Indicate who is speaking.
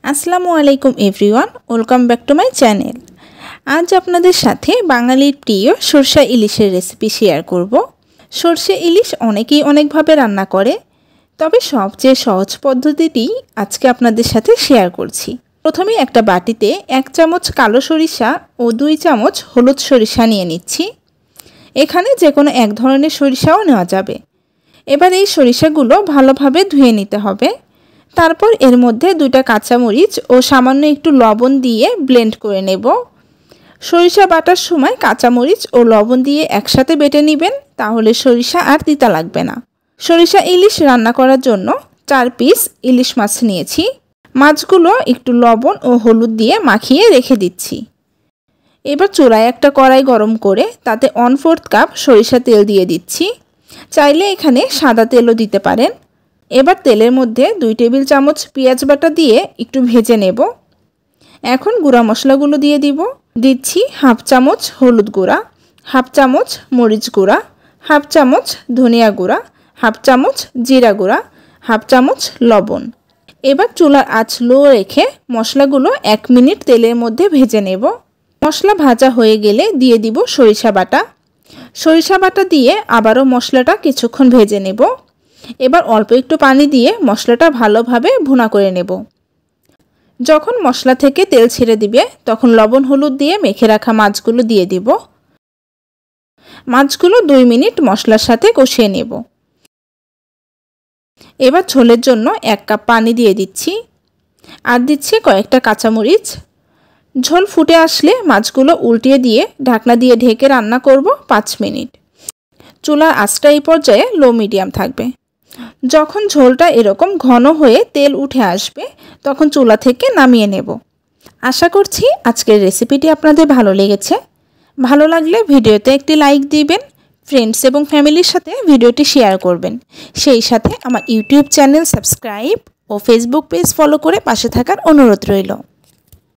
Speaker 1: আসসালামু আলাইকুম everyone, welcome back to my channel. আজ আপনাদের সাথে বাঙালির প্রিয় সরষে ইলিশের রেসিপি শেয়ার করব। সরষে ইলিশ অনেকেই অনেকভাবে রান্না করে, তবে সবচেয়ে সহজ পদ্ধতিটি আজকে আপনাদের সাথে শেয়ার করছি। প্রথমে একটা বাটিতে 1 চামচ কালো সরিষা ও 2 চামচ হলুদ সরিষা নিয়ে নিচ্ছি। এখানে যে কোনো এক ধরনের সরিষাও নেওয়া যাবে। এবার এই সরিষাগুলো ভালোভাবে ধুয়ে নিতে হবে। তারপর এর মধ্যে 2টা কাঁচামরিচ ও সামান্য একটু লবণ দিয়ে ব্লেন্ড করে নেব। সরিষা বাটার সময় কাঁচামরিচ ও লবণ দিয়ে একসাথে বেটে নেবেন, তাহলে সরিষা আর তিতা লাগবে না। সরিষা ইলিশ রান্না করার জন্য 4 পিস ইলিশ মাছ নিয়েছি। মাছগুলো একটু লবণ ও হলুদ দিয়ে মাখিয়ে রেখে দিচ্ছি। এবার চুলায় একটা কড়াই গরম করে তাতে 1/4 কাপ সরিষা তেল দিয়ে দিচ্ছি। চাইলে এখানে সাদা তেলও দিতে পারেন। এবার তেলের মধ্যে 2 টেবিল চামচ পেঁয়াজ বাটা দিয়ে একটু ভেজে নেব। এখন গুঁড়া মশলাগুলো দিয়ে দিচ্ছি 1/2 চামচ হলুদ গুঁড়া, 1/2 চামচ মরিচ গুঁড়া, 1/2 চামচ ধনিয়া গুঁড়া, 1/2 চামচ জিরা গুঁড়া, 1/2 চামচ লবণ। এবার চুলার আঁচ লো রেখে মশলাগুলো 1 মিনিট তেলের মধ্যে ভেজে নেব। মশলা ভাজা হয়ে গেলে দিয়ে দিব সরিষা বাটা। সরিষা বাটা দিয়ে আবারও মশলাটা কিছুক্ষণ ভেজে নেব। এবার অল্প একটু পানি দিয়ে মশলাটা ভালোভাবে ভুনা করে নেব। যখন মশলা থেকে তেল ছেড়ে দিবে তখন লবণ হলুদ দিয়ে মেখে রাখা মাছগুলো দিয়ে দিব। মাছগুলো 2 মিনিট মশলার সাথে কষিয়ে নেব। এবার ঝোলের জন্য 1 কাপ পানি দিয়ে দিচ্ছি, আর দিচ্ছি কয়েকটা কাঁচামরিচ। ঝোল ফুটে আসলে মাছগুলো উল্টিয়ে দিয়ে ঢাকনা দিয়ে ঢেকে রান্না করব 5 মিনিট। চুলার আঁচটা এই পর্যায়ে লো মিডিয়াম থাকবে। যখন ঝোলটা এরকম ঘন হয়ে তেল উঠে আসবে তখন চুলা থেকে নামিয়ে নেব। আশা করছি আজকের রেসিপিটি আপনাদের ভালো লেগেছে। ভালো লাগলে ভিডিওতে একটি লাইক দিবেন, ফ্রেন্ডস এবং ফ্যামিলির সাথে ভিডিওটি শেয়ার করবেন। সেই সাথে আমার ইউটিউব চ্যানেল সাবস্ক্রাইব ও ফেসবুক পেজ ফলো করে পাশে থাকার অনুরোধ রইল।